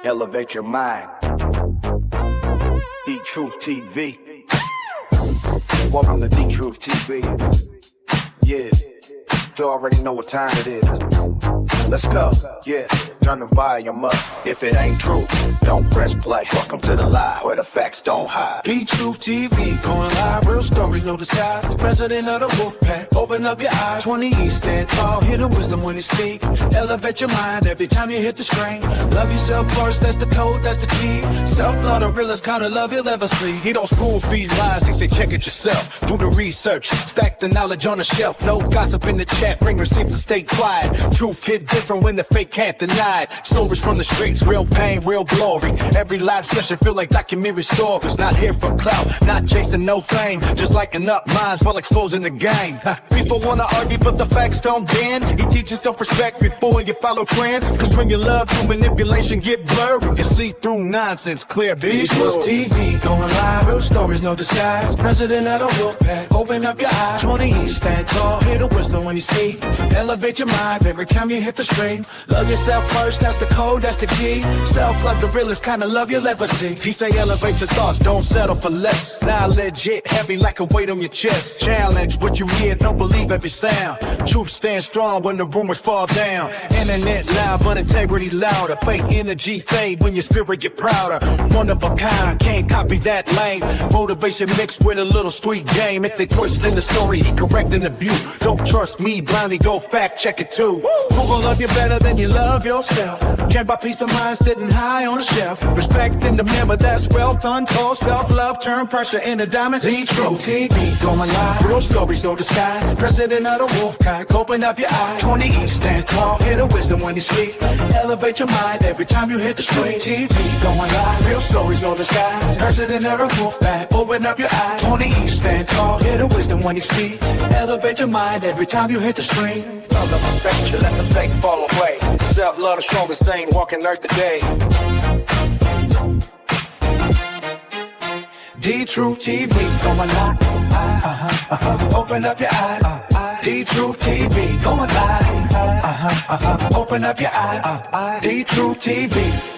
Elevate your mind. D-Truth TV. Welcome to D-Truth TV. Yeah, you already know what time it is. Let's go. Yeah, turn the volume up. If it ain't true, don't press play. Welcome to the lie where the facts don't hide. D-Truth TV, going live, real stories, no disguise. President of the Wolfpack, open up your eyes. 20 East, stand tall, hear the wisdom when you speak. Elevate your mind every time you hit the screen. Love yourself first, that's the code, that's the key. Self-love, the realest kind of love you'll ever see. He don't spoon feed lies, he say check it yourself. Do the research, stack the knowledge on the shelf. No gossip in the chat, bring receipts and stay quiet. Truth hit different when the fake can't deny it. Stories from the streets, real pain, real glory. Every live session feel like documentary stories. Not here for clout, not chasing no fame. Just lighting up minds while exposing the game. People wanna argue but the facts don't bend. He teaches self-respect before you follow trends. Cause when you love through manipulation get blurred. You see through nonsense, clear D-Truth TV, going live, real stories, no disguise. President of the Wolfpack, open up your eyes. 20 East, stand tall, hear the wisdom when you speak. Elevate your mind every time you hit the stream. Love yourself first, that's the code, that's the key. Self-love, the realest kind of love you'll ever see. He say elevate your thoughts, don't settle for less. Now legit, heavy like a weight on your chest. Challenge what you hear, don't believe every sound. Truth stands strong when the rumors fall down. Internet loud, but integrity louder. Fake energy fade when your spirit get prouder. One of a kind, can't copy that lane. Motivation mixed with a little street game. If they twist in the story, he correcting the view. Don't trust me blindly, go fact check it too. Who gon' love you better than you love yourself? Can't buy peace of mind sitting high on the shelf. Respect and remember that's wealth untold. Self-love turn pressure into diamonds. D-Truth TV, going live, real stories, no disguise. President of the Wolfpack, open up your eyes. 20 East, stand tall, hear the wisdom when you speak. Elevate your mind every time you hit the street. TV, going live, real stories, no disguise. President of the Wolfpack, open up your eyes. 20 East, stand tall, hear the wisdom when you speak. Elevate your mind every time you hit the stream. Love and respect you, let the fake fall away. Self-love, the strongest thing, walking earth today. D-Truth TV, going live. Open up your eyes. D-Truth TV, going live. Open up your eyes. D-Truth TV.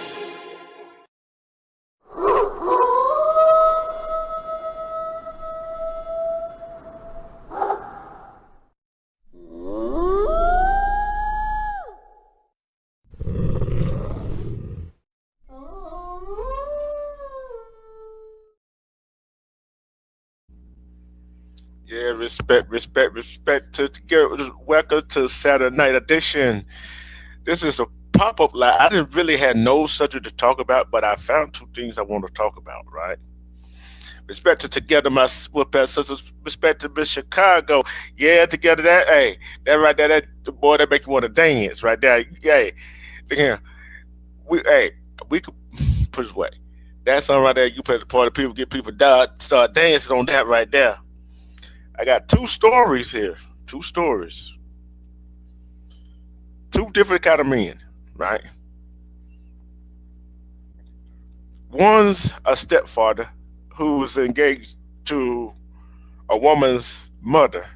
Yeah, respect to the welcome to Saturday Night Edition. This is a pop-up live. I didn't really have no subject to talk about, but I found two things I want to talk about, right? Respect to Together, my Wolfpack sisters. Respect to Miss Chicago. Yeah, Together, that, hey, that right there, that the boy that make you want to dance right there. Yeah, we could put it away. That song right there, you play the party, people get people start dancing on that right there. I got two stories here. Two stories. Two different kind of men, right? One's a stepfather who's engaged to a woman's mother.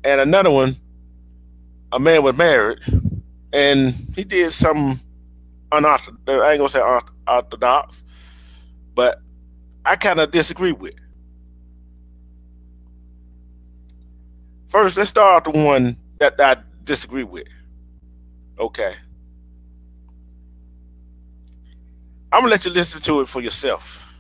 And another one, a man was married and he did some unorthodox, I ain't gonna say unorthodox, but I kind of disagree with. First, let's start with the one that I disagree with. Okay. I'm going to let you listen to it for yourself.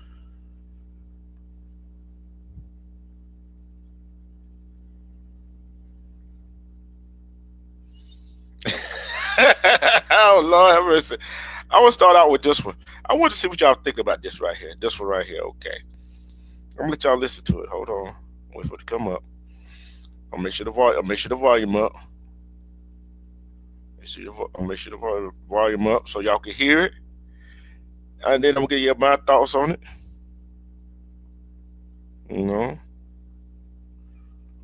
Oh, Lord have mercy. I want to start out with this one. I want to see what y'all think about this right here. This one right here. Okay. I'm going to let y'all listen to it. Hold on. Wait for it to come up. I'll make sure the volume up. I'll make sure the volume up so y'all can hear it. And then I'm gonna give you my thoughts on it. You know.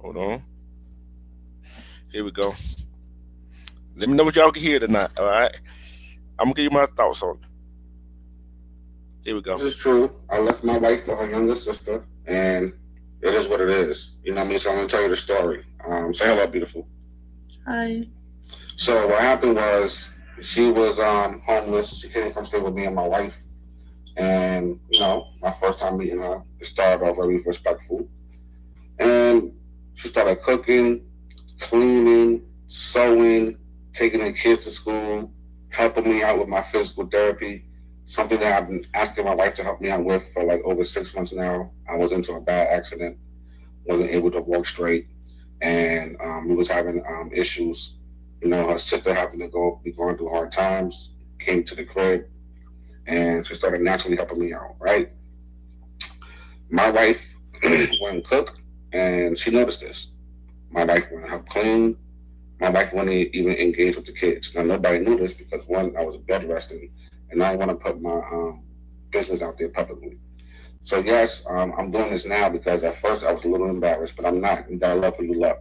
Hold on. Here we go. Let me know what y'all can hear tonight. All right. I'm gonna give you my thoughts on it. Here we go. This is true. I left my wife for her younger sister, and it is what it is. You know what I mean? So I'm going to tell you the story. Say hello, beautiful. Hi. So what happened was She was homeless. She came from stay with me and my wife. And, my first time meeting her, it started off very respectful. And she started cooking, cleaning, sewing, taking the kids to school, helping me out with my physical therapy, something that I've been asking my wife to help me out with for like over 6 months now. I was into a bad accident, wasn't able to walk straight, and we was having issues. Her sister happened to be going through hard times, came to the crib, and she started naturally helping me out, right? My wife went and cook, and she noticed this. My wife went and help clean. My wife wouldn't even engage with the kids. Now, nobody knew this because, one, I was bed resting, and I didn't want to put my business out there publicly. So, yes, I'm doing this now because at first I was a little embarrassed, but I'm not. You gotta love who you love.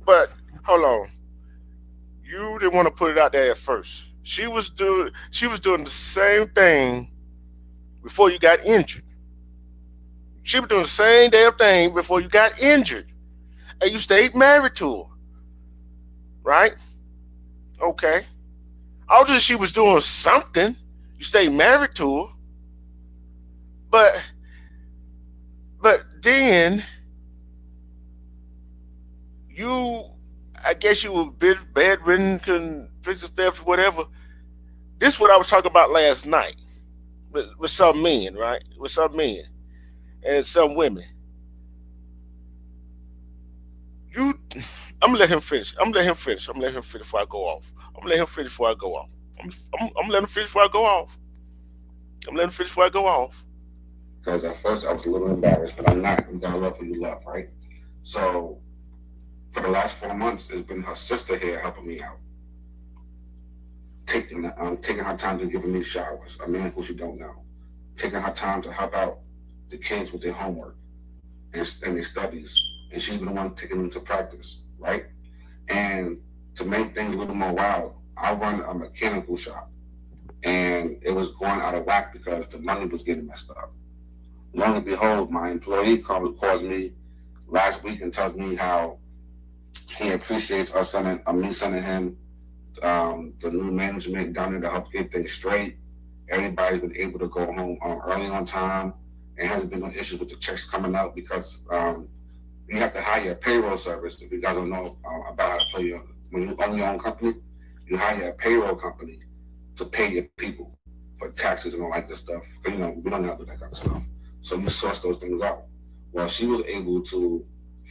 But hold on, you didn't want to put it out there at first. She was doing the same thing before you got injured. She was doing the same damn thing before you got injured, and you stayed married to her, right? Okay. Obviously, she was doing something. You stayed married to her, but then I guess you were bedridden, couldn't fix your steps, whatever. This is what I was talking about last night with some men, right? With some men and some women. I'm gonna let him finish. I'm gonna let him finish before I go off. I'm gonna let him finish before I go off. I'm letting him finish before I go off. I'm letting him finish before I go off. Because at first I was a little embarrassed, but I'm not. You gotta love who you love, right? So for the last 4 months, it's been her sister here helping me out, taking her time to giving me showers. A man who she don't know, taking her time to help out the kids with their homework and their studies, and she's been the one taking them to practice, right? And to make things a little more wild, I run a mechanical shop, and it was going out of whack because the money was getting messed up. Lo and behold, my employee calls me last week and tells me how he appreciates me sending him the new management down there to help get things straight. Everybody's been able to go home early on time, and hasn't been no issues with the checks coming out because you have to hire a payroll service. If you guys don't know about how to play when you own your own company, you hire a payroll company to pay your people for taxes and all that good stuff. Because we don't know how to do that kind of stuff. So you source those things out. Well, she was able to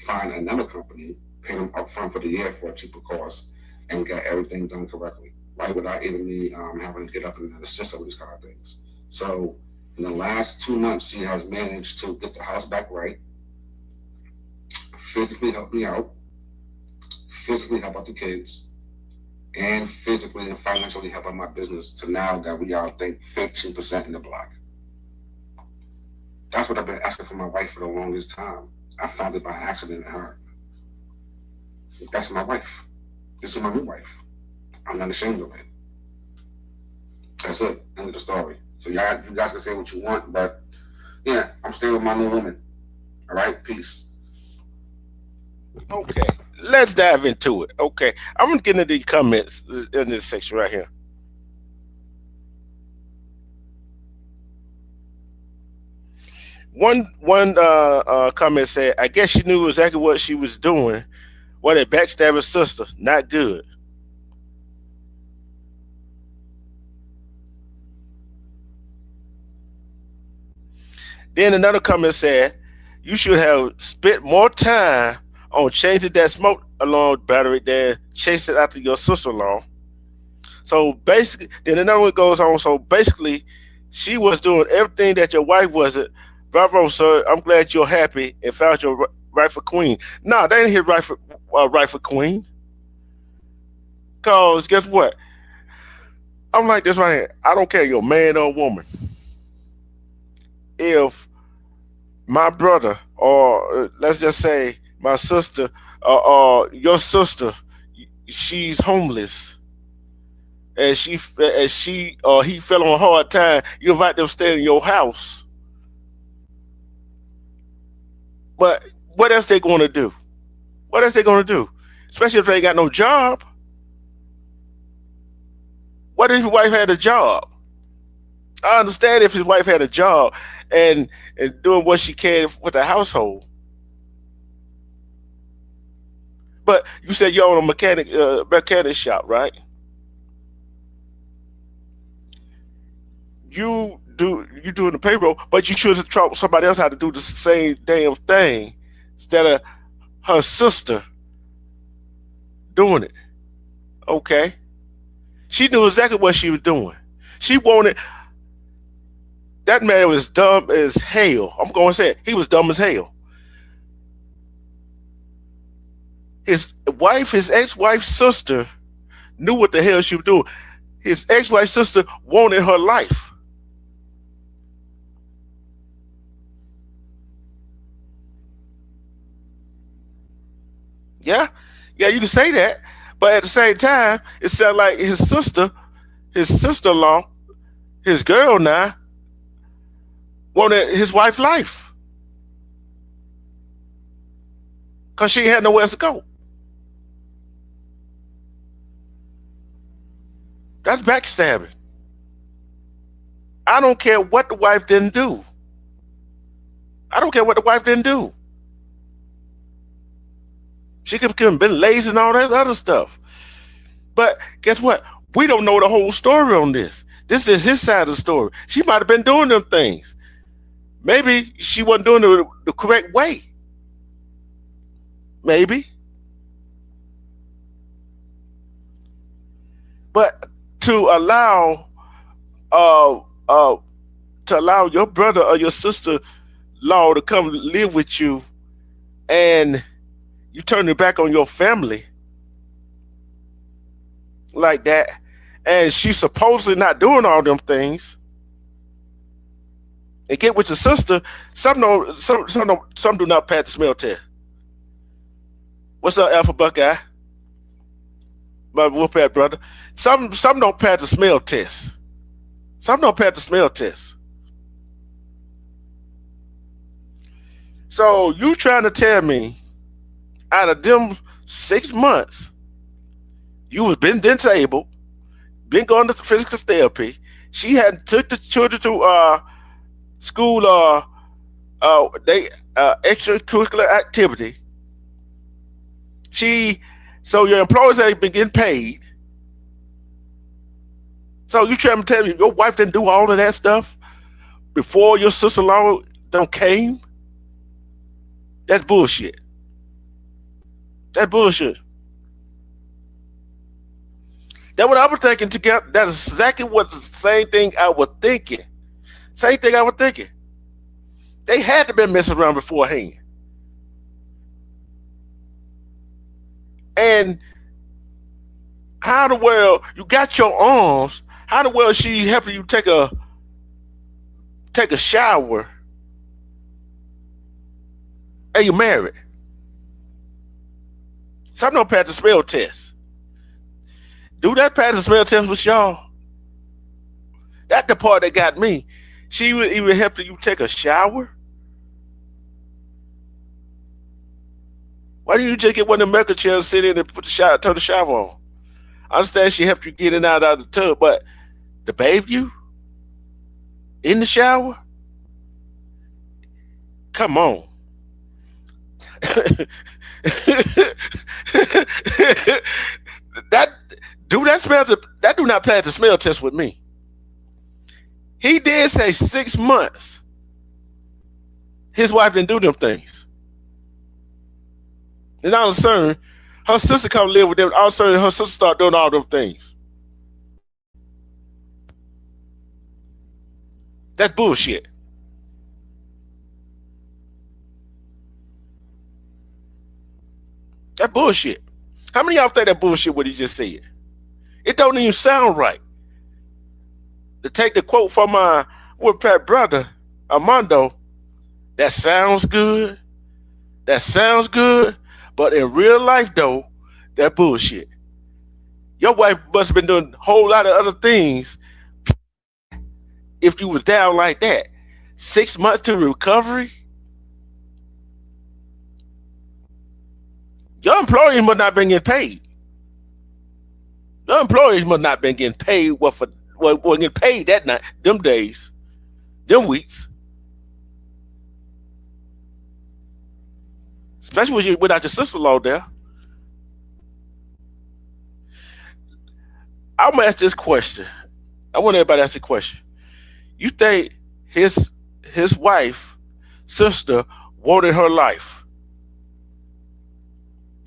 find another company, pay them upfront for the year for a cheaper cost, and get everything done correctly, right? Without even me having to get up and assist with these kind of things. So in the last 2 months, she has managed to get the house back right, physically help me out, physically help out the kids, and physically and financially help out my business to now that we are, I think, 15% in the black. That's what I've been asking for my wife for the longest time. I found it by accident in her. That's my wife. This is my new wife. I'm not ashamed of it. That's it. End of the story. So you guys can say what you want, but yeah, I'm staying with my new woman. All right? Peace. Okay, let's dive into it. Okay, I'm gonna get into the comments in this section right here. One comment said, "I guess she knew exactly what she was doing. What a backstabbing sister, not good." Then another comment said, "You should have spent more time on changing that smoke alarm battery than chasing after your sister-in-law." So basically, then another one goes on. So basically, she was doing everything that your wife wasn't. Bravo, sir. I'm glad you're happy and found your rightful queen. No, they ain't his rightful queen. Cause guess what? I'm like this right here. I don't care you're man or woman. If my brother, or let's just say my sister, or your sister, she's homeless, and she or he fell on a hard time, you invite them to stay in your house. But what else they going to do? What else they going to do? Especially if they ain't got no job. What if his wife had a job? I understand if his wife had a job and doing what she can with the household. But you said you own a mechanic shop, right? You doing the payroll, but you should have taught somebody else how to do the same damn thing instead of her sister doing it. Okay. She knew exactly what she was doing. She wanted that man was dumb as hell. I'm going to say it. He was dumb as hell. His ex-wife's sister knew what the hell she was doing. His ex-wife's sister wanted her life. Yeah, you can say that, but at the same time, it sounded like his sister-in-law, his girl now, wanted his wife's life because she had nowhere else to go. That's backstabbing. I don't care what the wife didn't do. She could have been lazy and all that other stuff. But guess what? We don't know the whole story on this. This is his side of the story. She might have been doing them things. Maybe she wasn't doing it the correct way. Maybe. But to allow your brother or your sister-in-law to come live with you and you turn your back on your family like that, and she's supposedly not doing all them things, and get with your sister, some do not pass the smell test. What's up, Alpha Buckeye? My Wolfpack brother. Some don't pass the smell test. So you trying to tell me out of them 6 months, you was been disabled, been going to physical therapy. She hadn't took the children to school extracurricular activity. So your employers ain't been getting paid. So you trying to tell me your wife didn't do all of that stuff before your sister-in-law done came? That's bullshit. That's what I was thinking together. That is exactly what the same thing I was thinking. They had to be messing around beforehand. And how the world, you got your arms, how the world she helping you take a shower and you married? Some don't pass the smell test. Do that pass the smell test with y'all? That's the part that got me. She would even help you take a shower? Why didn't you just get one of the medical chairs, sit in and turn the shower on? I understand she helped you get in and out of the tub, but to bathe you in the shower? Come on. that do not pass the smell test with me. He did say 6 months. His wife didn't do them things. And all of a sudden, her sister come live with them. All of a sudden, her sister start doing all them things. That's bullshit. That bullshit. How many of y'all think that bullshit what he just said? It don't even sound right. To take the quote from my Woodpack brother, Armando, that sounds good. But in real life, though, that bullshit. Your wife must have been doing a whole lot of other things if you was down like that. 6 months to recovery? Your employee must not been getting paid. Her employees must not been getting paid what getting paid that night, them days, them weeks. Especially without your sister-in-law there. I'm gonna ask this question. I want everybody to ask a question. You think his wife, sister, wanted her life?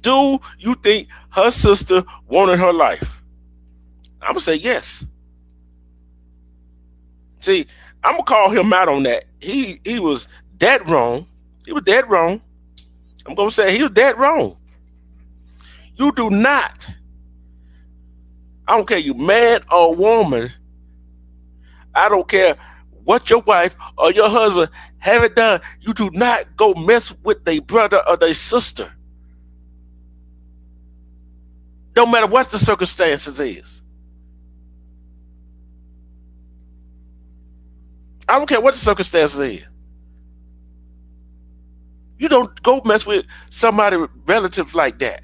Do you think her sister wanted her life? I'm gonna say yes. See, I'm gonna call him out on that. He was dead wrong. He was dead wrong. I'm gonna say he was dead wrong. You do not. I don't care you man or woman. I don't care what your wife or your husband haven't done. You do not go mess with their brother or their sister. No matter what the circumstances is. I don't care what the circumstances is. You don't go mess with somebody relative like that.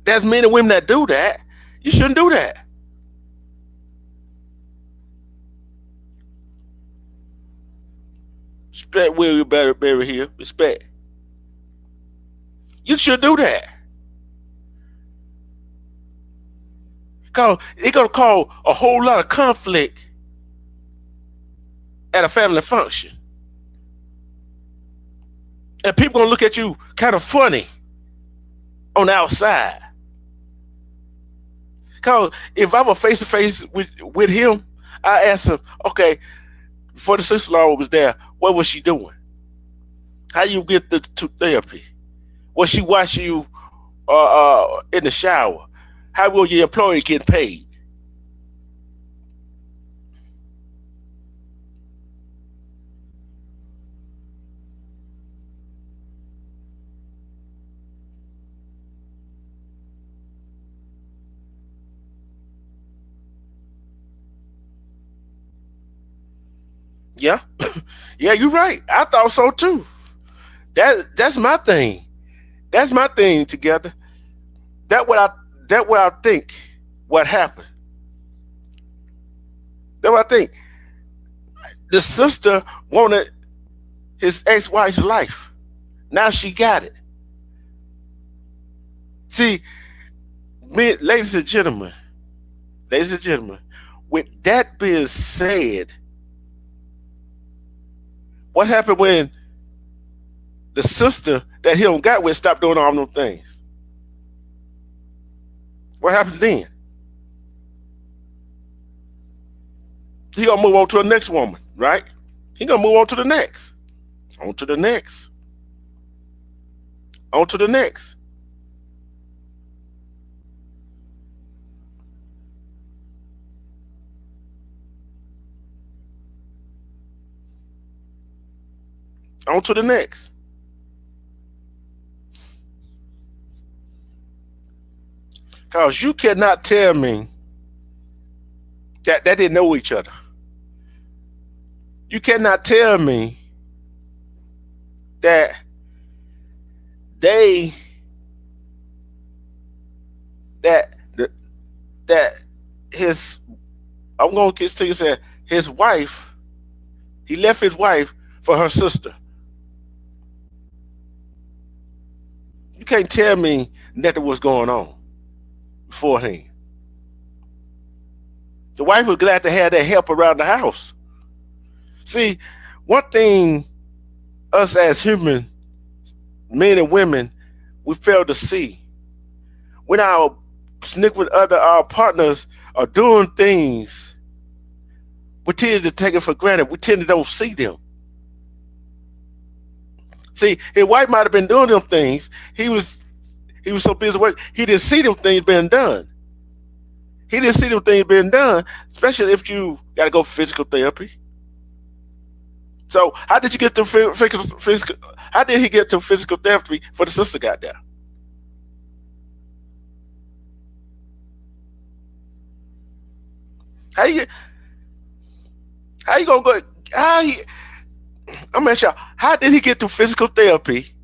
There's men and women that do that. You shouldn't do that. Respect will you better bury here. Respect. You should do that. Because it's going to cause a whole lot of conflict at a family function. And people going to look at you kind of funny on the outside. Because if I were face to face with him, I asked him, okay, before the sister-in-law was there, what was she doing? How you get to therapy? Was she watching you in the shower? How will your employee get paid? Yeah, yeah, you're right. I thought so too. That's my thing. That's my thing together. That what I think what happened. That's what I think. The sister wanted his ex-wife's life. Now she got it. See, ladies and gentlemen, with that being said, what happened when the sister that he don't got with stopped doing all them things? What happens then? He gonna move on to the next woman, right? He gonna move on to the next. On to the next. On to the next. On to the next. Because you cannot tell me that they didn't know each other. You cannot tell me that his, I'm going to continue to say, his wife, he left his wife for her sister. You can't tell me nothing was going on beforehand. The wife was glad to have that help around the house. See, one thing us as human men and women, we fail to see. When our significant other, our partners are doing things, we tend to take it for granted. We tend to don't see them. See, his wife might have been doing them things. He was so busy working, he didn't see them things being done. He didn't see them things being done, especially if you got to go for physical therapy. So how did you get to physical? How did he get to physical therapy before the sister got there? How you gonna go? I'm gonna ask y'all, how did he get to physical therapy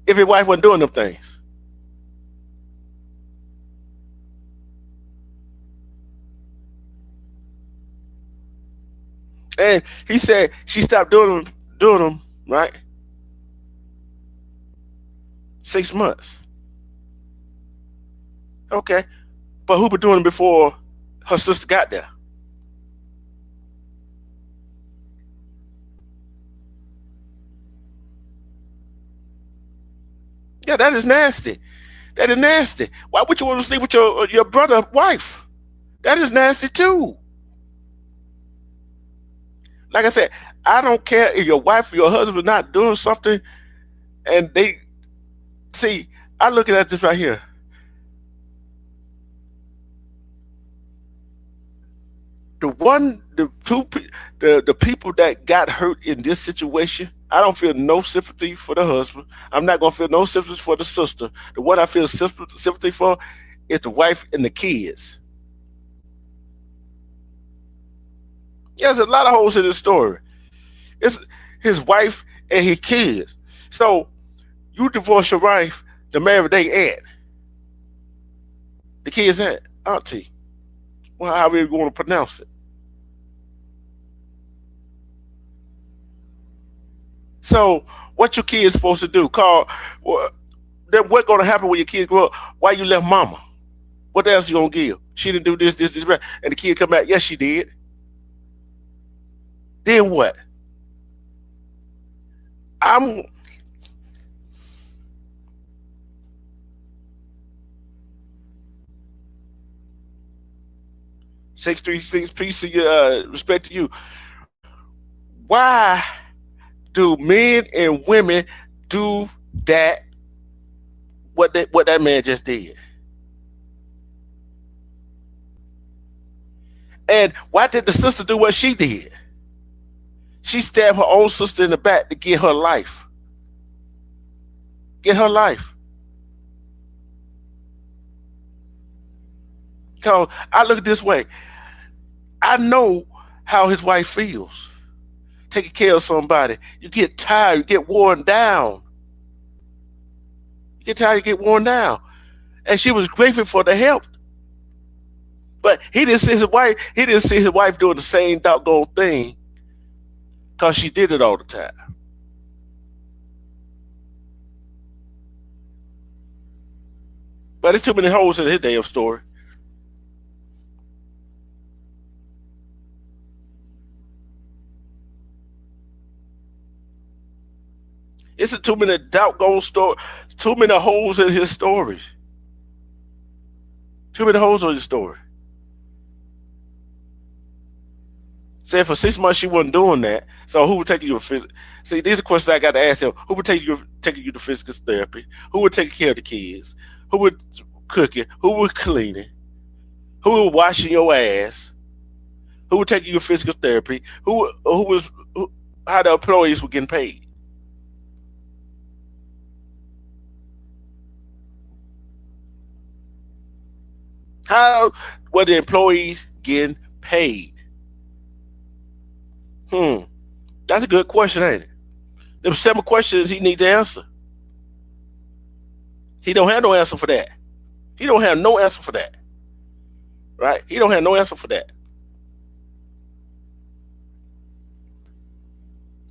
if his wife wasn't doing them things? And he said she stopped doing them, right? 6 months. Okay. But who been doing it before her sister got there? Yeah, that is nasty. That is nasty. Why would you want to sleep with your brother wife? That is nasty too. Like I said, I don't care if your wife or your husband is not doing something, and they see. I look at this right here. The people that got hurt in this situation, I don't feel no sympathy for the husband. I'm not gonna feel no sympathy for the sister. The one I feel sympathy for is the wife and the kids. Yeah, there's a lot of holes in this story. It's his wife and his kids. So you divorce your wife, the married they aunt, the kids aunt, auntie. Well, however you want to pronounce it. So what your kids supposed to do? Then what's gonna happen when your kids grow up? Why you left mama? What else you gonna give? She didn't do this, right? And the kid come back, yes, she did. Then what? I'm 636 piece of respect to you. Why do men and women do that? What that man just did? And why did the sister do what she did? She stabbed her own sister in the back to get her life. Get her life. Because I look at it this way. I know how his wife feels. Taking care of somebody. You get tired, you get worn down. You get tired, you get worn down. And she was grateful for the help. But he didn't see his wife doing the same doggone thing because she did it all the time. But there's too many holes in his damn story. It's too many doggone story. Too many holes in his stories. Too many holes in his story. Said for 6 months she wasn't doing that. So who would take you to physical? See, these are questions I got to ask him. Who would take you to physical therapy? Who would take care of the kids? Who would cook it? Who would clean it? Who would washing your ass? Who would take you to physical therapy? How the employees were getting paid? How were the employees getting paid? That's a good question, ain't it? There were 7 questions he need to answer. He don't have no answer for that. He don't have no answer for that. Right? He don't have no answer for that.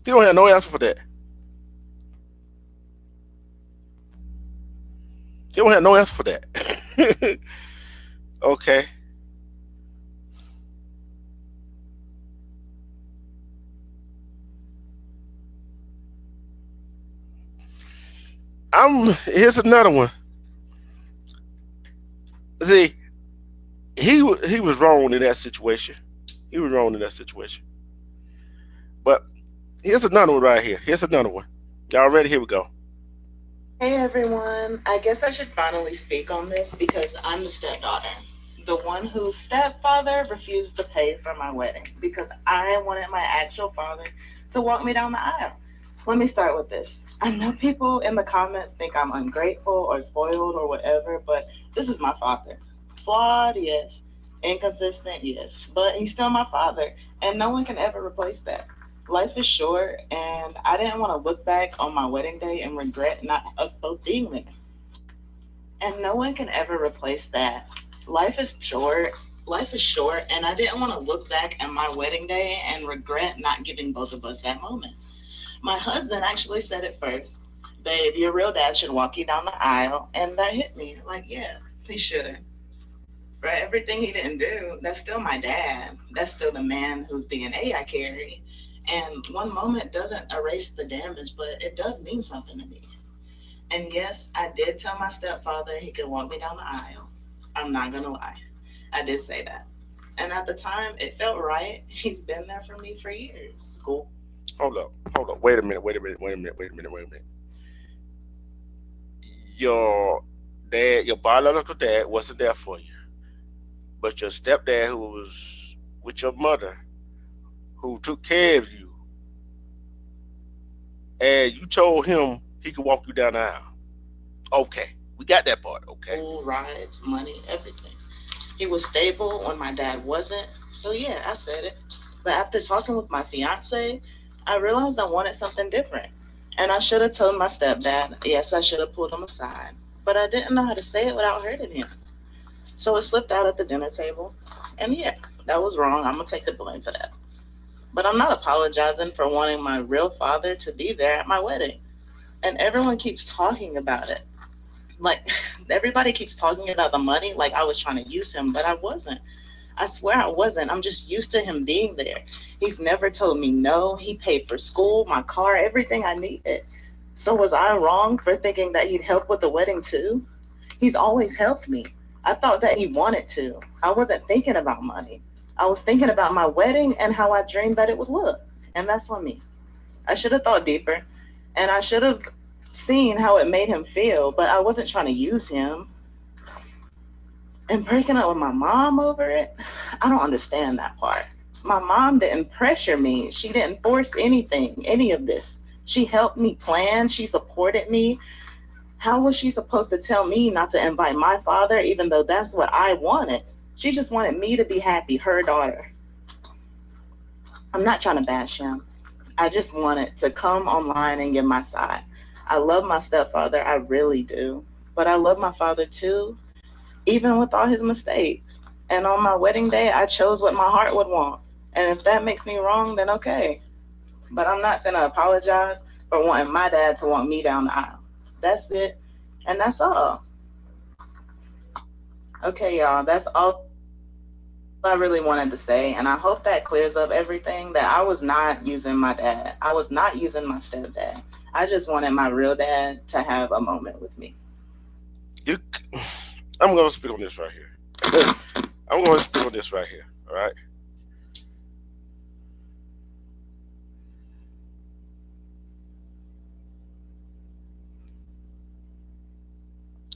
He don't have no answer for that. He don't have no answer for that. Okay. Here's another one. See, he was wrong in that situation. He was wrong in that situation. But here's another one right here. Here's another one. Y'all ready? Here we go. Hey everyone, I guess I should finally speak on this because I'm the stepdaughter. The one whose stepfather refused to pay for my wedding because I wanted my actual father to walk me down the aisle. Let me start with this. I know people in the comments think I'm ungrateful or spoiled or whatever, but this is my father. Flawed, yes. Inconsistent, yes. But he's still my father, and no one can ever replace that. Life is short, and I didn't want to look back on my wedding day and regret not us both being there. And no one can ever replace that. Life is short, life is short, and I didn't want to look back at my wedding day and regret not giving both of us that moment. My husband actually said it first. Babe, your real dad should walk you down the aisle. And that hit me. Like, yeah, he should. For everything he didn't do, that's still my dad. That's still the man whose DNA I carry. And one moment doesn't erase the damage, but it does mean something to me. And yes, I did tell my stepfather he could walk me down the aisle. I'm not going to lie. I did say that. And at the time, it felt right. He's been there for me for years. School. Hold up. Wait a minute. Your dad, your biological dad, wasn't there for you, but your stepdad, who was with your mother, who took care of you, and you told him he could walk you down the aisle. Okay, we got that part. Okay. School, rides, money, everything. He was stable when my dad wasn't. So yeah, I said it. But after talking with my fiance, I realized I wanted something different. And I should have told my stepdad. Yes, I should have pulled him aside. But I didn't know how to say it without hurting him. So it slipped out at the dinner table. And yeah, that was wrong. I'm going to take the blame for that. But I'm not apologizing for wanting my real father to be there at my wedding. And everyone keeps talking about it. Like, everybody keeps talking about the money like I was trying to use him, but I wasn't. I swear I wasn't. I'm just used to him being there. He's never told me no. He paid for school, my car, everything I needed. So was I wrong for thinking that he'd help with the wedding too? He's always helped me. I thought that he wanted to. I wasn't thinking about money. I was thinking about my wedding and how I dreamed that it would look. And that's on me. I should have thought deeper. And I should have seen how it made him feel, but I wasn't trying to use him. And breaking up with my mom over it, I don't understand that part. My mom didn't pressure me. She didn't force anything, any of this. She helped me plan. She supported me. How was she supposed to tell me not to invite my father, even though that's what I wanted? She just wanted me to be happy, her daughter. I'm not trying to bash him. I just wanted to come online and give my side. I love my stepfather, I really do. But I love my father too, even with all his mistakes. And on my wedding day, I chose what my heart would want. And if that makes me wrong, then okay. But I'm not gonna apologize for wanting my dad to walk me down the aisle. That's it. And that's all. Okay, y'all, that's all I really wanted to say. And I hope that clears up everything, that I was not using my dad. I was not using my stepdad. I just wanted my real dad to have a moment with me. I'm going to speak on this right here. All right?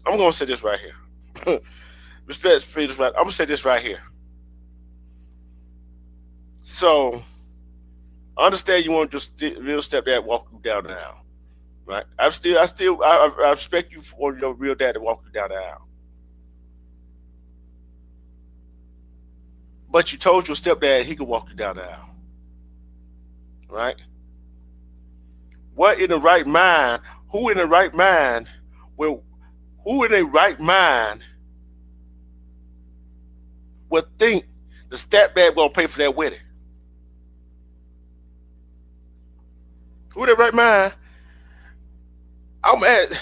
I'm going to say this right here. Respect, freedom, right? I'm going to say this right here. So, I understand you want your real stepdad walk you down the aisle, right? I expect you for your real dad to walk you down the aisle. But you told your stepdad he could walk you down the aisle, right? What in the right mind? Who in the right mind would think the stepdad gonna pay for that wedding? Who in the right mind? I'm at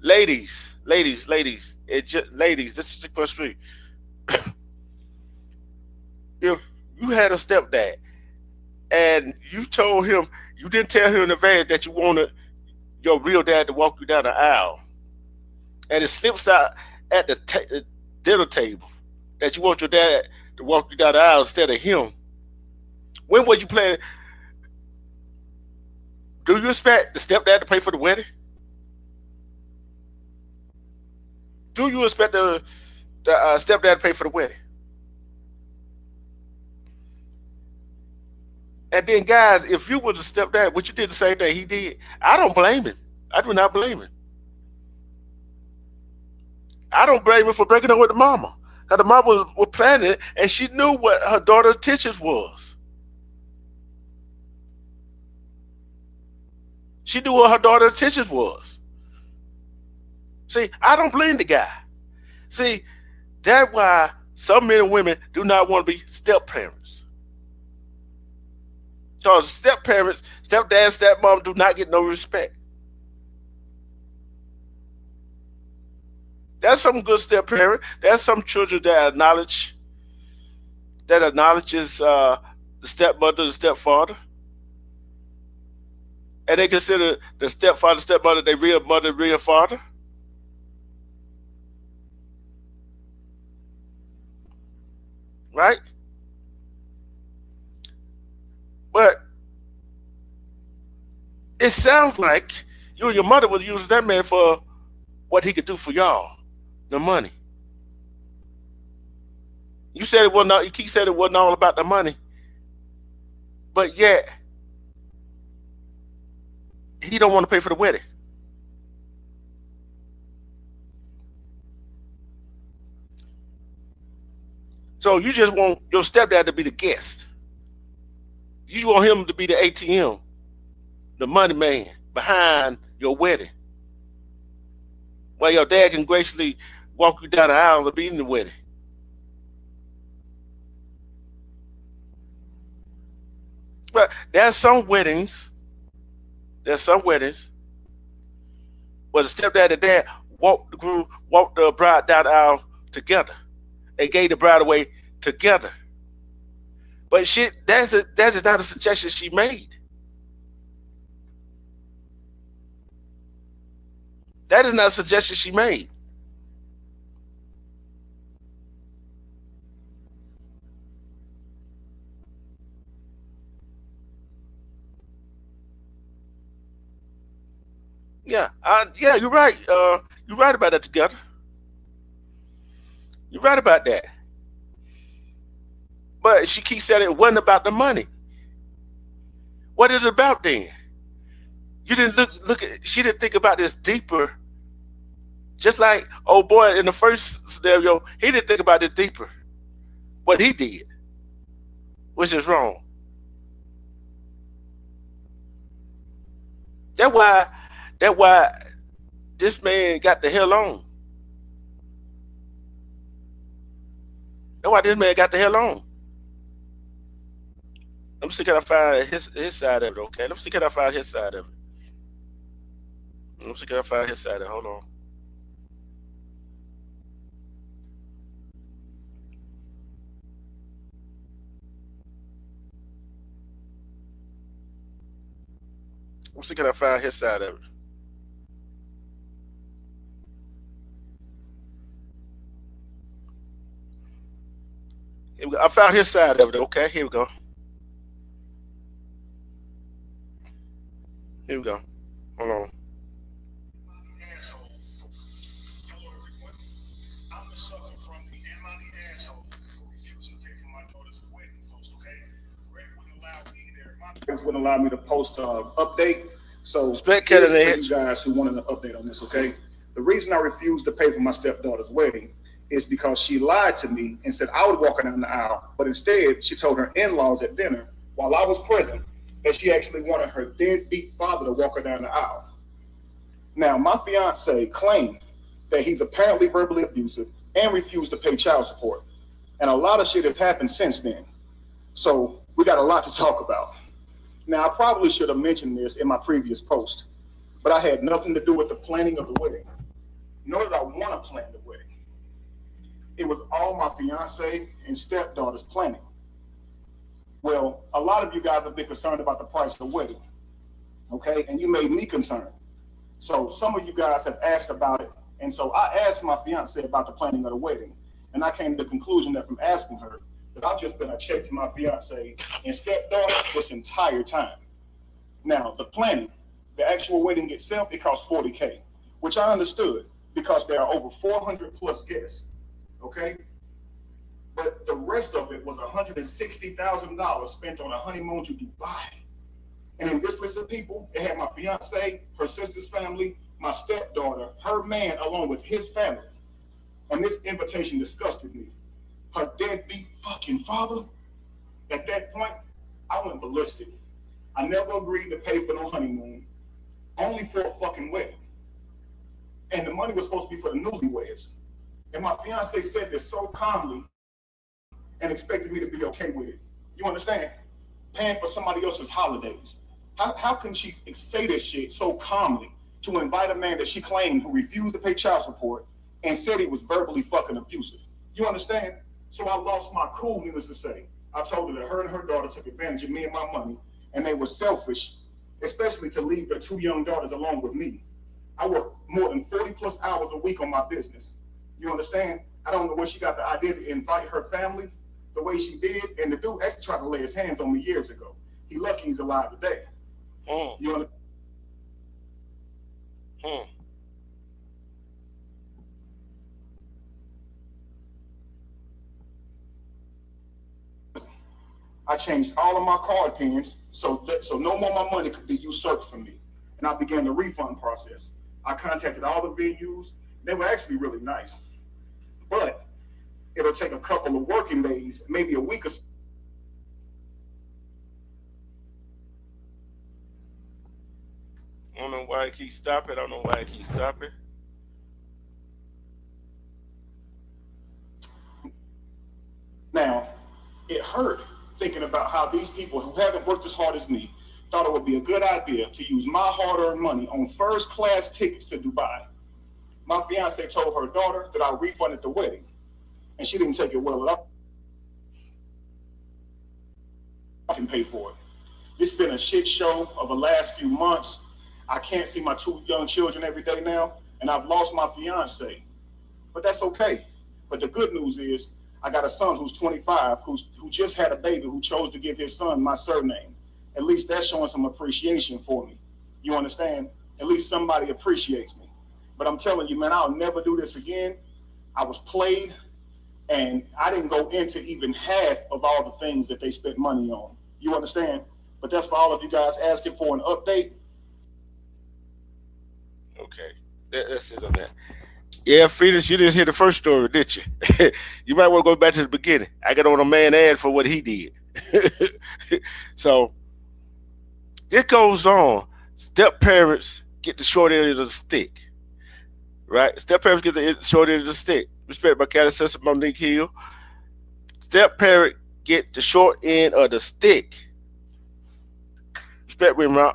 ladies. This is the question. If you had a stepdad and you told him, you didn't tell him in advance that you wanted your real dad to walk you down the aisle, and it slips out at the dinner table that you want your dad to walk you down the aisle instead of him, when would you plan? Do you expect the stepdad to pay for the wedding? Do you expect the stepdad to pay for the wedding? And then, guys, if you were the stepdad, what you did the same thing he did, I don't blame him. I do not blame him. I don't blame him for breaking up with the mama. Because the mama was planning it, and she knew what her daughter's intentions was. She knew what her daughter's intentions was. See, I don't blame the guy. See, that's why some men and women do not want to be step parents. Because step parents, stepdad, stepmom do not get no respect. There's some good step parent. There's some children that acknowledges the stepmother, the stepfather, and they consider the stepfather, stepmother their real mother, real father. Right? But it sounds like you and your mother would use that man for what he could do for y'all, the money. You said it wasn't. You keep saying it wasn't all about the money, but yet he don't want to pay for the wedding. So you just want your stepdad to be the guest. You want him to be the ATM, the money man behind your wedding. While your dad can graciously walk you down the aisle and be in the wedding. But there's some weddings where the stepdad and dad walked the bride down the aisle together. They gave the bride away together. But that is not a suggestion she made. That is not a suggestion she made. Yeah, you're right. You're right about that together. You're right about that. But she keeps saying it wasn't about the money. What is it about then? You didn't look at. She didn't think about this deeper. Just like old boy in the first scenario, he didn't think about it deeper. What he did, which is wrong. That's why this man got the hell on. That's why this man got the hell on. Let me see can I find his side of it, okay? Let me see can I find his side of it. Let me see can I find his side of it. Hold on. Let me see can I find his side of it. Here we go. I found his side of it, okay? Here we go. Here we go. Hold on. Asshole. Hello, everyone. I'm the sucker from the Am I the Asshole for refusing to pay for my daughter's wedding post, okay? Ray wouldn't allow me there. My parents wouldn't allow me to post an update. So, Respect here's Kevin for Edge. you guys who wanted an update on this, okay? The reason I refused to pay for my stepdaughter's wedding is because she lied to me and said I would walk her down the aisle, but instead she told her in-laws at dinner while I was present that she actually wanted her deadbeat father to walk her down the aisle. Now, my fiance claimed that he's apparently verbally abusive and refused to pay child support. And a lot of shit has happened since then. So we got a lot to talk about. Now, I probably should have mentioned this in my previous post, but I had nothing to do with the planning of the wedding, nor did I want to plan the wedding. It was all my fiance and stepdaughter's planning. Well, a lot of you guys have been concerned about the price of the wedding, okay? And you made me concerned. So some of you guys have asked about it. And so I asked my fiance about the planning of the wedding. And I came to the conclusion that from asking her that I've just been a check to my fiance and stepdaughter this entire time. Now, the planning, the actual wedding itself, it costs $40K, which I understood because there are over 400 plus guests, okay? But the rest of it was $160,000 spent on a honeymoon to Dubai. And in this list of people, it had my fiance, her sister's family, my stepdaughter, her man, along with his family. And this invitation disgusted me. Her deadbeat fucking father. At that point, I went ballistic. I never agreed to pay for no honeymoon, only for a fucking wedding. And the money was supposed to be for the newlyweds. And my fiance said this so calmly and expected me to be okay with it. You understand? Paying for somebody else's holidays. How can she say this shit so calmly to invite a man that she claimed who refused to pay child support and said he was verbally fucking abusive? You understand? So I lost my cool, needless to say. I told her that her and her daughter took advantage of me and my money, and they were selfish, especially to leave their 2 young daughters alone with me. I work more than 40 plus hours a week on my business. You understand? I don't know where she got the idea to invite her family the way she did, and the dude actually tried to lay his hands on me years ago. He lucky he's alive today. You understand? I changed all of my card pins so no more of my money could be usurped from me. And I began the refund process. I contacted all the venues. They were actually really nice. But it'll take a couple of working days, maybe a week or so. I don't know why it keeps stopping. I don't know why it keeps stopping. Now, it hurt thinking about how these people who haven't worked as hard as me thought it would be a good idea to use my hard-earned money on first-class tickets to Dubai. My fiance told her daughter that I refunded the wedding, and she didn't take it well at all. I can pay for it. This has been a shit show of the last few months. I can't see my 2 young children every day now, and I've lost my fiance. But that's okay. But the good news is I got a son who's 25, who just had a baby, who chose to give his son my surname. At least that's showing some appreciation for me. You understand? At least somebody appreciates me. But I'm telling you, man, I'll never do this again. I was played, and I didn't go into even half of all the things that they spent money on. You understand? But that's for all of you guys asking for an update. Okay, that's it on that. Yeah, Phoenix, you didn't hear the first story, did you? You might want to go back to the beginning. I got on a man ad for what he did. So it goes on. Step parents get the short end of the stick, right? Step parents get the short end of the stick. Respect by Cali Sister Monique Hill. Step parent get the short end of the stick. Respect with him.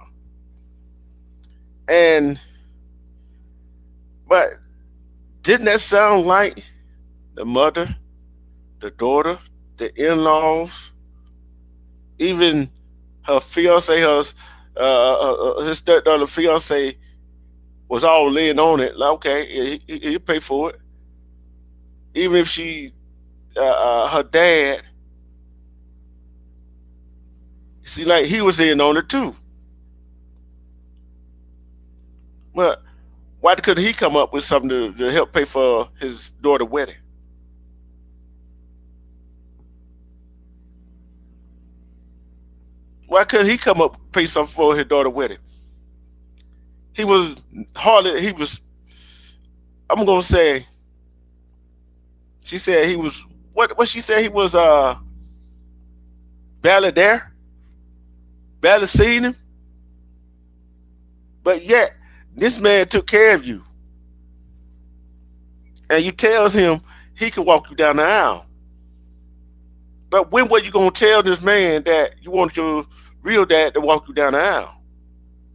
But didn't that sound like the mother, the daughter, the in-laws, even her fiance, his stepdaughter fiance was all in on it. Like, okay, he'll pay for it. Even if her dad, see, like he was in on it too. But why couldn't he come up with something to help pay for his daughter's wedding? Why couldn't he come up and pay something for his daughter's wedding? I'm going to say, she said he was, what she said he was, barely there, barely seen him. But yet, this man took care of you. And you tells him he can walk you down the aisle. But when were you going to tell this man that you want your real dad to walk you down the aisle?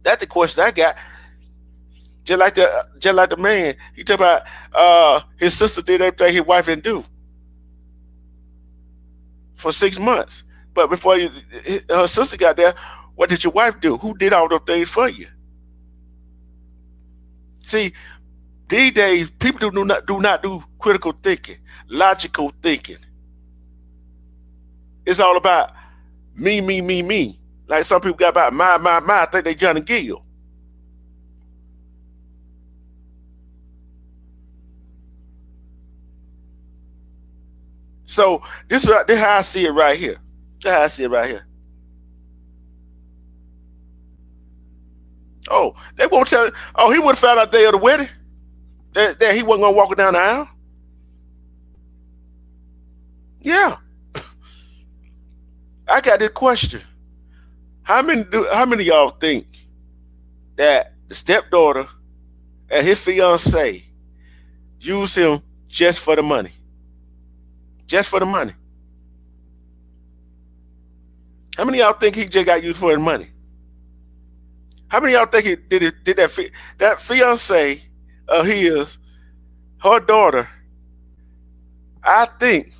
That's the question I got. Just like the man, he talked about his sister did everything his wife didn't do for 6 months. But before her sister got there, what did your wife do? Who did all those things for you? See, these days people do not do critical thinking, logical thinking. It's all about me. Like some people got about my. I think they Johnny Gill. So this is how I see it right here. This is how I see it right here. Oh, they won't tell. Oh, he would have found out the day of the wedding that he wasn't gonna walk down the aisle. Yeah. I got this question. How many of y'all think that the stepdaughter and his fiance used him just for the money? Just for the money. How many of y'all think he just got used for his money? How many of y'all think he did that fiance of his, her daughter? I think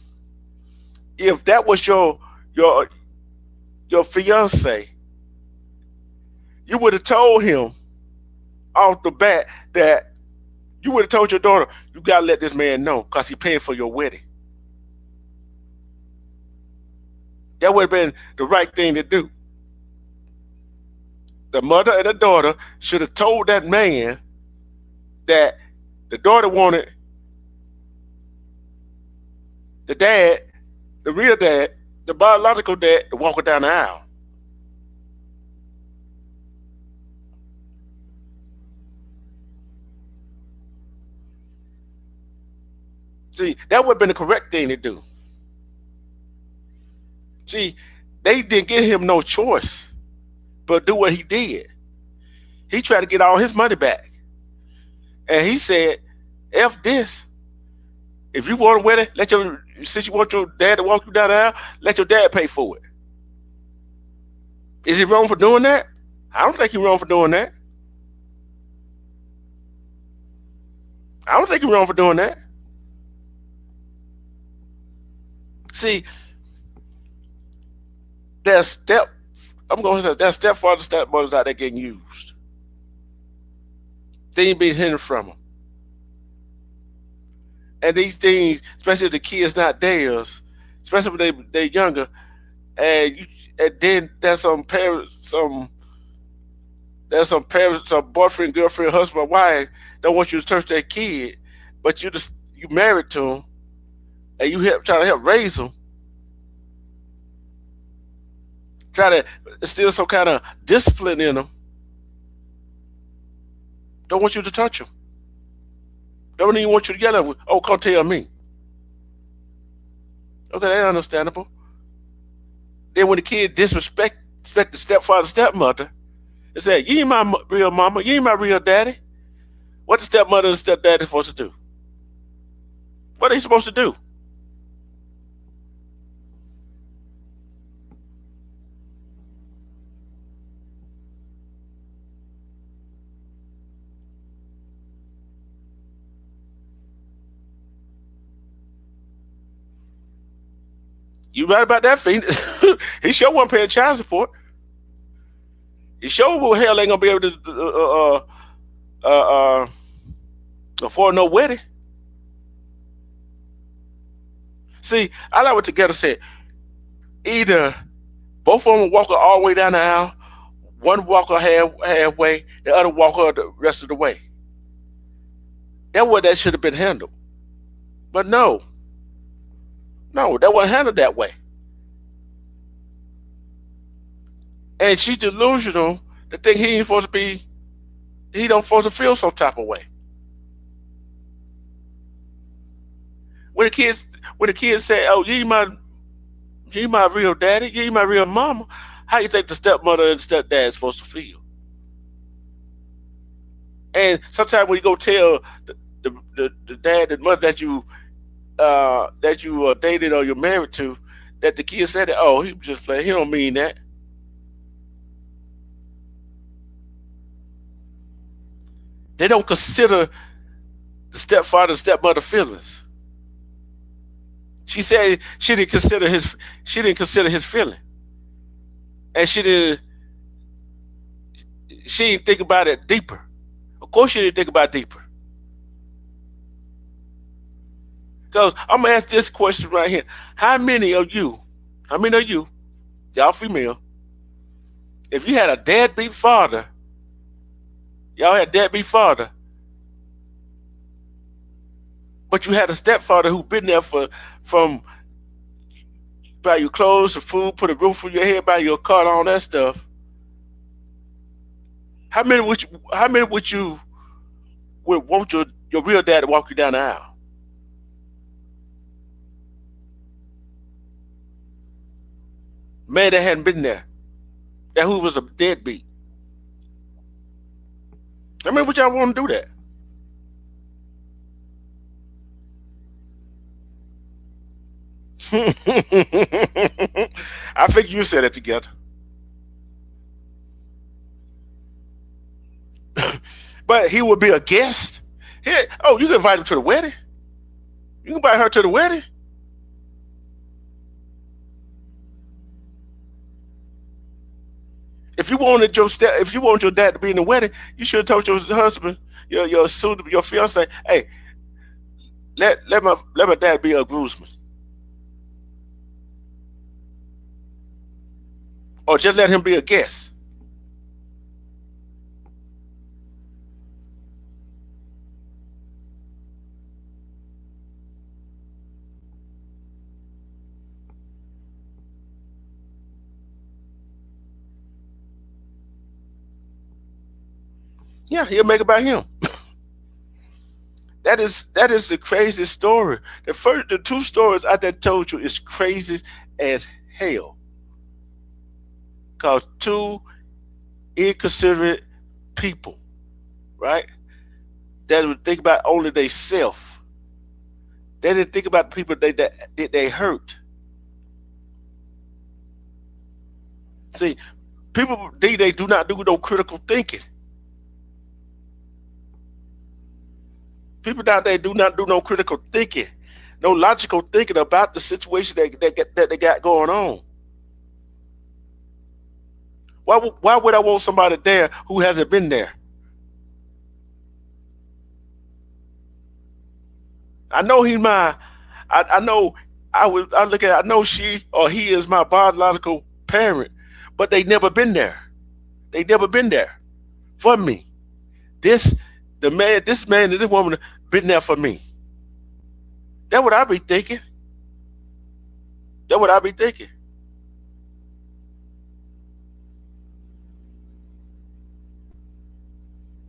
if that was your fiance, you would have told him off the bat that you would have told your daughter, you gotta let this man know because he paying for your wedding. That would have been the right thing to do. The mother and the daughter should have told that man that the daughter wanted the dad, the real dad, the biological dad, to walk her down the aisle. See, that would have been the correct thing to do. See, they didn't give him no choice but do what he did. He tried to get all his money back. And he said, F this. If you want a wedding, since you want your dad to walk you down the aisle, let your dad pay for it. Is he wrong for doing that? I don't think he's wrong for doing that. I don't think he's wrong for doing that. See, there's stepfathers, stepmothers out there getting used. Things being hidden from them. And these things, especially if the kid's not theirs, especially when they're younger, and then there's some parents, some boyfriend, girlfriend, husband, wife don't want you to touch their kid, but you married to them, and you try to help raise them. Try to instill some kind of discipline in them. Don't want you to touch them. Don't even want you to yell at them. Oh, come tell me. Okay, that's understandable. Then when the kid disrespect the stepfather, stepmother, they say, you ain't my real mama, you ain't my real daddy. What the stepmother and stepdaddy supposed to do? What are they supposed to do? You right about that, Phoenix. He sure wasn't paying child support. He sure hell ain't gonna be able to afford no wedding. See, I like what Together said. Either both of them walk her all the way down the aisle, one walk her halfway, the other walk her the rest of the way. That's what that should have been handled. But no, that wasn't handled that way. And she's delusional to think he don't supposed to feel some type of way. When the kids say, "Oh, you my real daddy, you my real mama," how you think the stepmother and stepdad is supposed to feel? And sometimes when you go tell the dad and mother that you dated or you're married to, that the kid said that, oh, he was just playing. He don't mean that. They don't consider the stepfather and stepmother feelings. She said she didn't consider his feeling, and she didn't think about it deeper. Of course, she didn't think about it deeper. Because I'm gonna ask this question right here: How many of you, y'all female, if you had a deadbeat father, but you had a stepfather who been there from buy your clothes, the food, put a roof on your head, buy your car, all that stuff. How many would you want your real dad to walk you down the aisle? Man that hadn't been there, that who was a deadbeat. I mean, would y'all want to do that? I I think you said it together. But he would be a guest. Here, oh, you can invite him to the wedding. You can invite her to the wedding. If you wanted your dad to be in the wedding, you should have told your husband, your fiance, hey, let my dad be a groomsman, or just let him be a guest. Yeah, he'll make it about him. That is the craziest story. The two stories I just told you is crazy as hell. Cause two inconsiderate people, right? That would think about only they self. They didn't think about the people that they hurt. See, people they do not do no critical thinking. People down there do not do no critical thinking, no logical thinking about the situation that they got going on. Why would I want somebody there who hasn't been there? I know he's my. I know I look at. I know she or he is my biological parent, but they never been there. They never been there for me. This man, and this woman been there for me. That's what I be thinking. That's what I be thinking.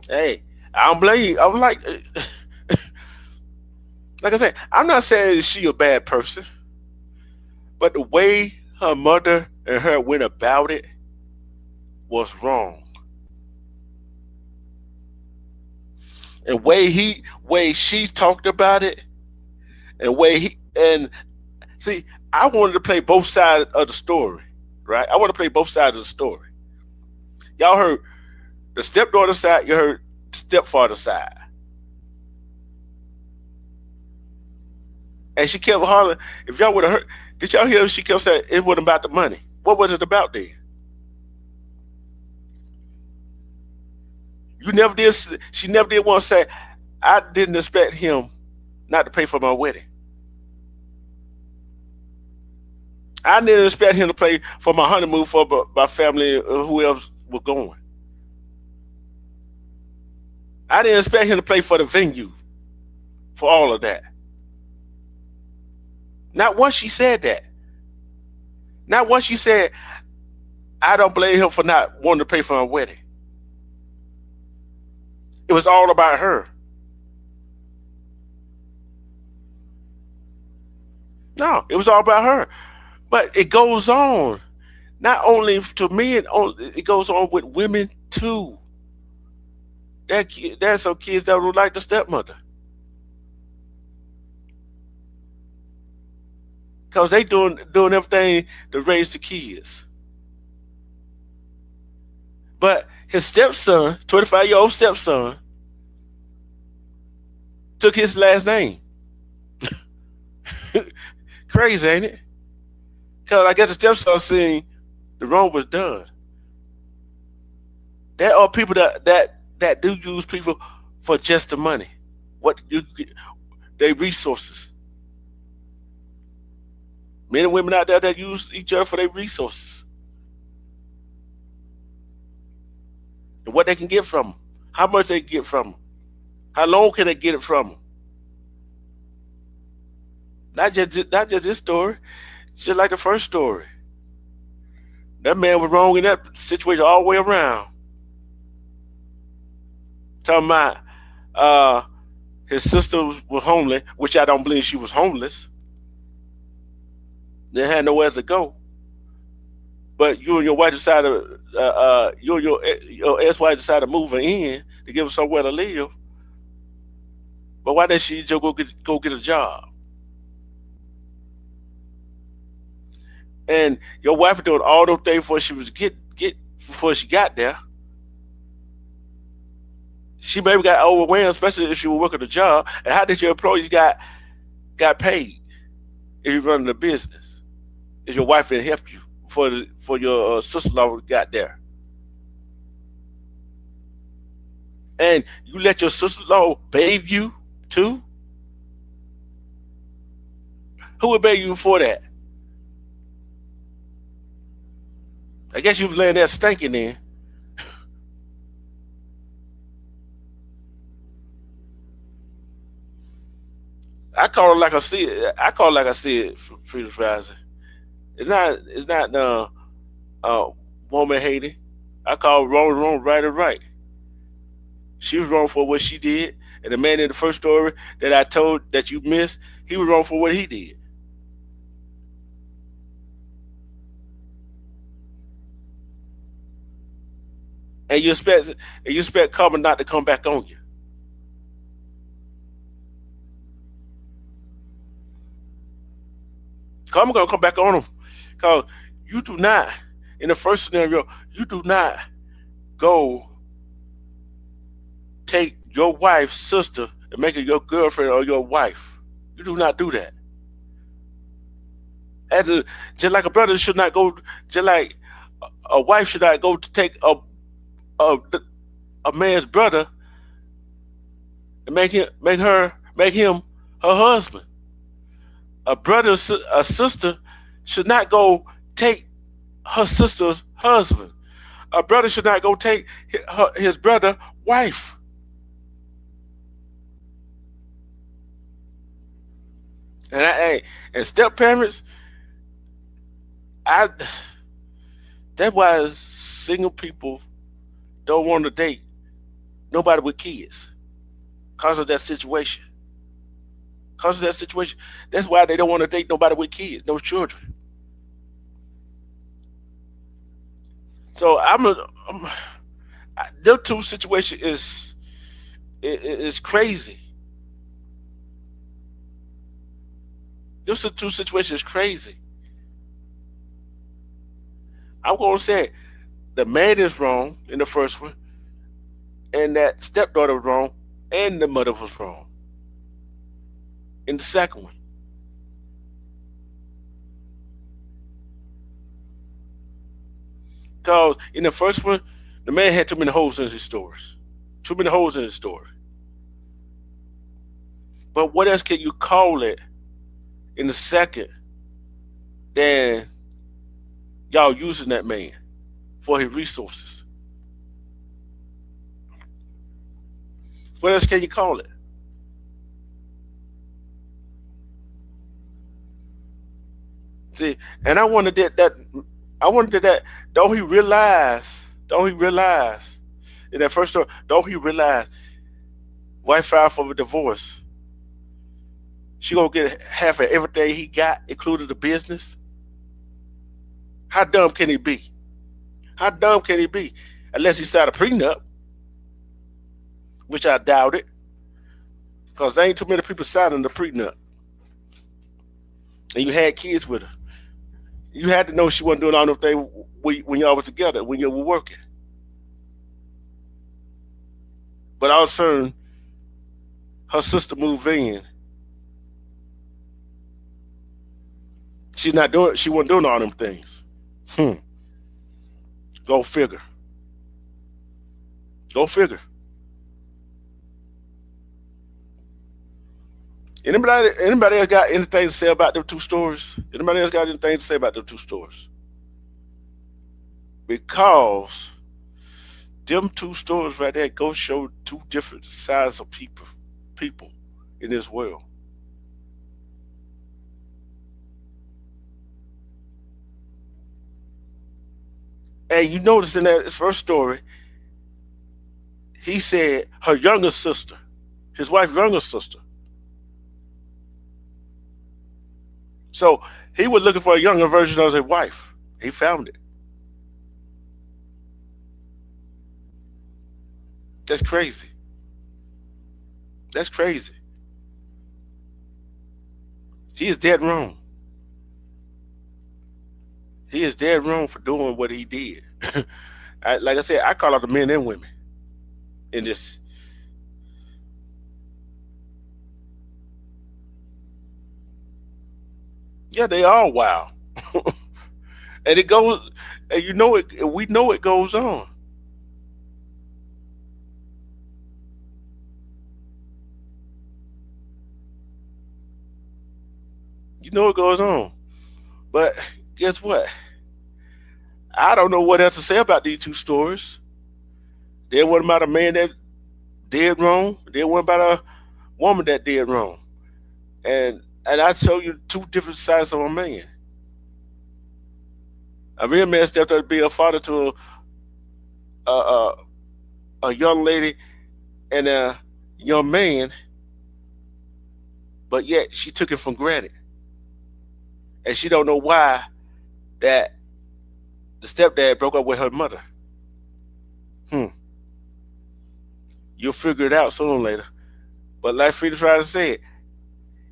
Hey, I don't blame you. I'm like I said, I'm not saying she a bad person, but the way her mother and her went about it was wrong. And way she talked about it, and see, I wanted to play both sides of the story, right? I want to play both sides of the story. Y'all heard the stepdaughter side, you heard the stepfather side. And she kept hollering, if y'all would have heard, did y'all hear she kept saying it wasn't about the money? What was it about then? She never did want to say, I didn't expect him not to pay for my wedding. I didn't expect him to pay for my honeymoon for my family or who else was going. I didn't expect him to pay for the venue, for all of that. Not once she said that. Not once she said, I don't blame him for not wanting to pay for my wedding. It was all about her. No, it was all about her. But it goes on. Not only to men, it goes on with women too. There's some kids that don't like the stepmother. Because they doing everything to raise the kids. But his stepson, 25-year-old stepson, took his last name. Crazy, ain't it? Because I guess the stepson seen the wrong was done. There are people that do use people for just the money. Their resources. Men and women out there that use each other for their resources. And what they can get from them. How much they can get from them. How long can they get it from them? Not just this story. It's just like the first story. That man was wrong in that situation all the way around. Talking about his sister was homeless, which I don't believe she was homeless. They had nowhere to go. But you and your wife decided, you and your ex-wife decided to move her in to give her somewhere to live. But why didn't she just go get a job? And your wife was doing all those things before before she got there. She maybe got overwhelmed, especially if she was working a job. And how did your employees got paid if you're running a business? If your wife didn't help you for your sister-in-law got there, and you let your sister-in-law bathe you too? Who would bathe you for that? I guess you was laying there stinking in. I call it like I see it. I call it like I see it, Freedom Rising. It's not woman hating. I call wrong, right, or right. She was wrong for what she did. And the man in the first story that I told that you missed, he was wrong for what he did. And you expect karma not to come back on you. Karma gonna come back on them. Because you do not, in the first scenario, you do not go take your wife's sister and make her your girlfriend or your wife. You do not do that. Just like a brother should not go, just like a wife should not go to take a man's brother and make him her husband. A sister should not go take her sister's husband. A brother should not go take his brother wife. And step parents, that's why single people don't want to date nobody with kids because of that situation. Because of that situation. That's why they don't want to date nobody with kids, no children. So their two situation is crazy. Those two situations is crazy. I'm gonna say the man is wrong in the first one, and that stepdaughter was wrong, and the mother was wrong in the second one. Because in the first one, the man had too many holes in his stories. Too many holes in his story. But what else can you call it in the second than y'all using that man for his resources? What else can you call it? See, and I wondered that don't he realize in that first story, don't he realize wife filed for a divorce? She gonna get half of everything he got, including the business. How dumb can he be? How dumb can he be? Unless he signed a prenup, which I doubt it, because there ain't too many people signing the prenup. And you had kids with her. You had to know she wasn't doing all those things when y'all was together, when you were working. But all of a sudden, her sister moved in. She wasn't doing all them things. Go figure. Go figure. Anybody else got anything to say about them two stories? Anybody else got anything to say about them two stories? Because them two stories right there go show two different sides of people in this world. And you notice in that first story, he said her younger sister, his wife's younger sister. So he was looking for a younger version of his wife. He found it. That's crazy. That's crazy. He is dead wrong. He is dead wrong for doing what he did. Like I said, I call out the men and women in this. Yeah, they are wild. And it goes, and you know it, we know it goes on. You know it goes on. But guess what? I don't know what else to say about these two stories. There one about a man that did wrong. There one about a woman that did wrong. And I show you two different sides of a man. A real man stepped up to be a father to a, a young lady and a young man, but yet she took it for granted. And she don't know why that the stepdad broke up with her mother. You'll figure it out sooner or later. But like Freedom Rider said,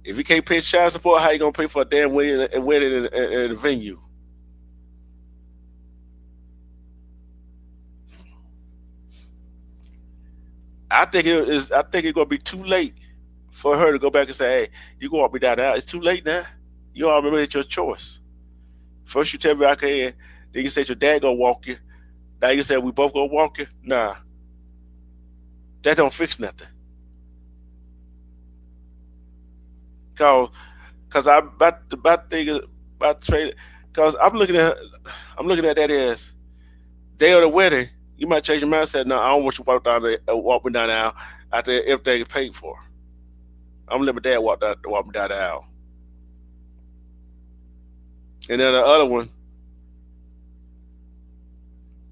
if you can't pay child support, how you gonna pay for a damn wedding in a venue? I think it's gonna be too late for her to go back and say, "Hey, you gonna walk me down the aisle." It's too late now. You already made your choice. First you tell me I can, then you say your dad gonna walk you. Now you say we both gonna walk you. Nah, that don't fix nothing. Cause I'm about thinking about trade. Cause I'm looking at that as day of the wedding. You might change your mindset. No, I don't want you to walk me down the aisle after everything is paid for. I'm gonna let my dad walk me down the aisle. And then the other one,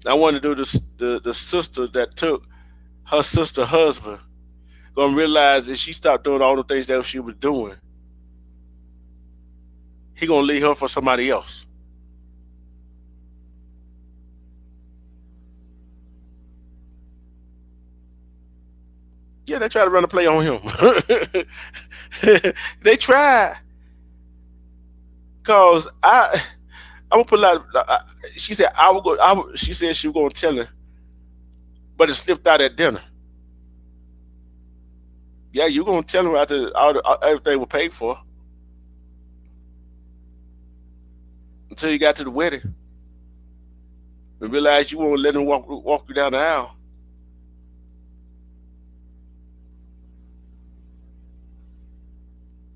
I want to do the sister that took her sister husband. Gonna realize that she stopped doing all the things that she was doing, he gonna leave her for somebody else. Yeah, they try to run a play on him. They tried. Cause I'm gonna put a lot. She said I would go. She said she was gonna tell her, but it slipped out at dinner. Yeah, you gonna tell her after everything was paid for. Until you got to the wedding, and realized you won't let him walk you down the aisle.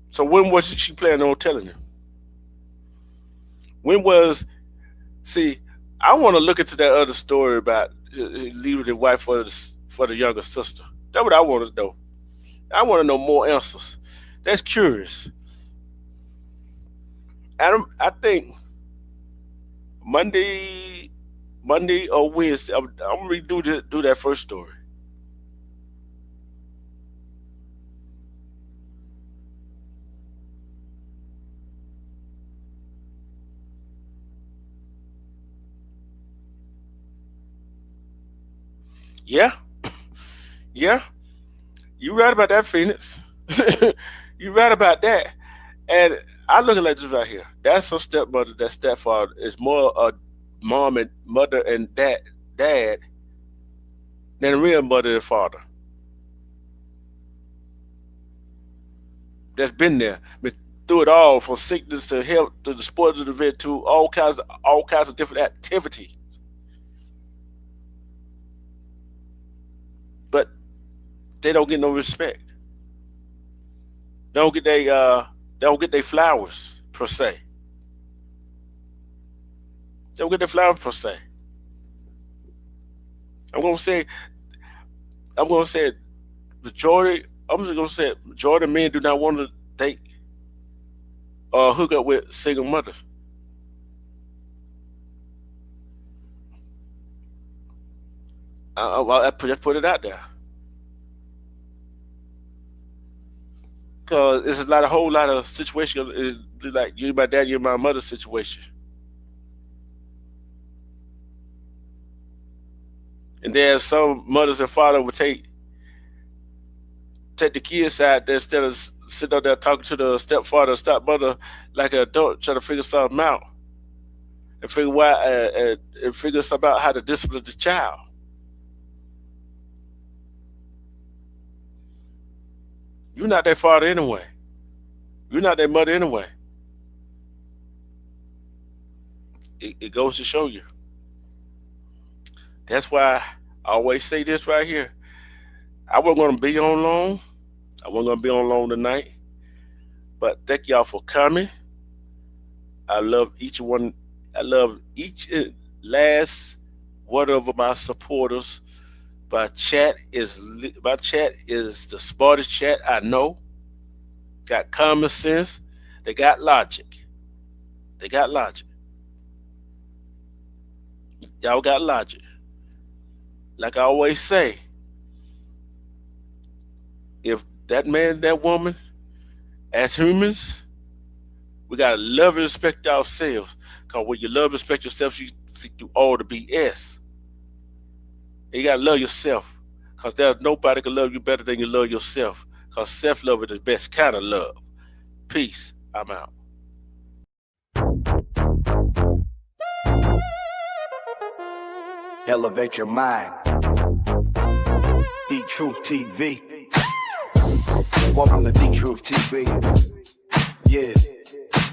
So when was she planning on telling him? When was, see, I want to look into that other story about leaving the wife for the younger sister. That's what I want to know. I want to know more answers. That's curious. Adam, I think Monday or Wednesday, I'm gonna do that first story. Yeah, yeah, you right about that, Phoenix. You right about that. And I look at like this right here. That's her stepmother, that stepfather is more a mom and mother and dad than a real mother and father. That's been there, been through it all, from sickness to health to the sports of the event to all kinds of different activities. But they don't get no respect. They don't get their flowers per se. They don't get their flowers per se. I'm gonna say majority. I'm just gonna say majority of men do not want to date or hook up with single mothers. I put it out there. Because it's a whole lot of situations, like you, my dad, you're my mother situation. And there's some mothers and fathers would take the kids side instead of sitting up there talking to the stepfather or stepmother like an adult trying to figure something out. and figure why and figure something out how to discipline the child. You're not their father anyway. You're not their mother anyway. It goes to show you. That's why I always say this right here. I wasn't going to be on long. I wasn't going to be on long tonight. But thank y'all for coming. I love each one. I love each last one of my supporters. My chat is the smartest chat I know. Got common sense. They got logic. They got logic. Y'all got logic. Like I always say, if that man, that woman, as humans, we gotta love and respect ourselves. Cause when you love and respect yourself, you see through all the BS. And you gotta love yourself. Cause there's nobody can love you better than you love yourself. Cause self-love is the best kind of love. Peace. I'm out. Elevate your mind. D-Truth TV. Welcome to D-Truth TV. Yeah,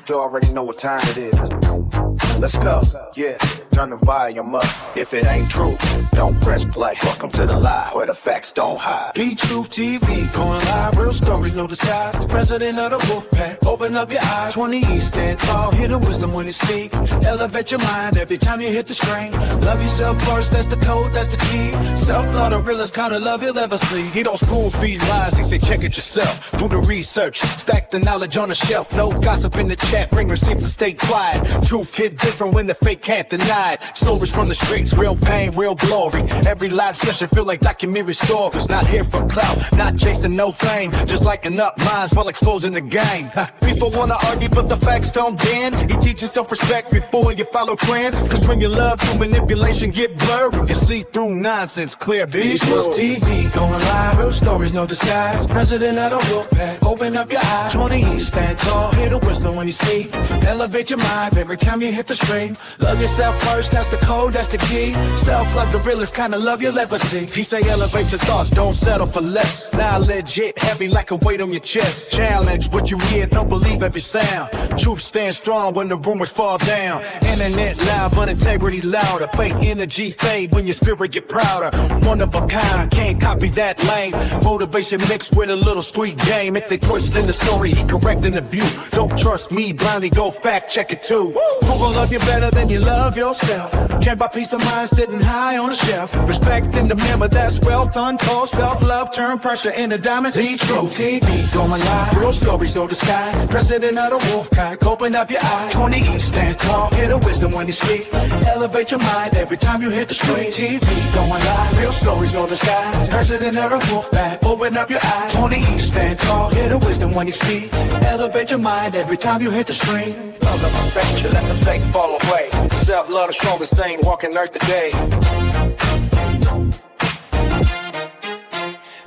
you already know what time it is. Let's go. Yeah, turn the volume up. If it ain't true, don't press play. Welcome to the lie where the facts don't hide. D-Truth TV, going live, real stories, no disguise. President of the Wolfpack, open up your eyes. 20 East, stand tall, hear the wisdom when you speak. Elevate your mind every time you hit the screen. Love yourself first, that's the code, that's the key. Self-love, the realest kind of love you'll ever see. He don't spoon-feed lies, he say check it yourself. Do the research, stack the knowledge on the shelf. No gossip in the chat, bring receipts and stay quiet. Truth hit different when the fake can't deny it. Stories from the streets, real pain, real glory. Every live session feel like documentary stories. Not here for clout, not chasing no fame. Just lighting up minds while exposing the game. People wanna argue but the facts don't bend. He teaches self-respect before you follow trends. Cause when you love through manipulation get blurry. You can see through nonsense, clear D-Truth TV, going live, real stories, no disguise. President of the Wolfpack, open up your eyes. 20 East, stand tall, hear the wisdom when you speak. Elevate your mind every time you hit the stream. Love yourself first, that's the code, that's the key. Self-love, the realest kind of love you'll ever see. He say elevate your thoughts, don't settle for less. Now legit, heavy like a weight on your chest. Challenge what you hear, don't believe every sound. Truth stands strong when the rumors fall down. Internet loud, but integrity louder. Fake energy fade when your spirit get prouder. One of a kind, can't copy that lane. Motivation mixed with a little street game. If they twist in the story, he correcting the view. Don't trust me blindly, go fact check it too. Who gon' love you better than you love yourself? Can't buy peace of mind sitting high on a shelf. Respect in the member, that's wealth untold. Self-love turn pressure into diamonds. D-Truth TV, going live, real stories, no disguise. President of the Wolfpack, open up your eyes. 20 East, stand tall, hear the wisdom when you speak. Elevate your mind every time you hit the street. TV, going live, real stories, no disguise. President of the Wolfpack, open up your eyes. 20 East, stand tall, hear the wisdom when you speak. Elevate your mind every time you hit the stream. Love and respect you, let the fake fall away. Self-love, the strongest thing walking earth today.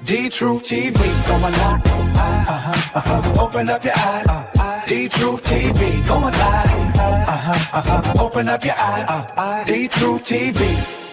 D-Truth TV, going live. Open up your eyes. D-Truth TV, going live. Open up your eyes. D-Truth TV.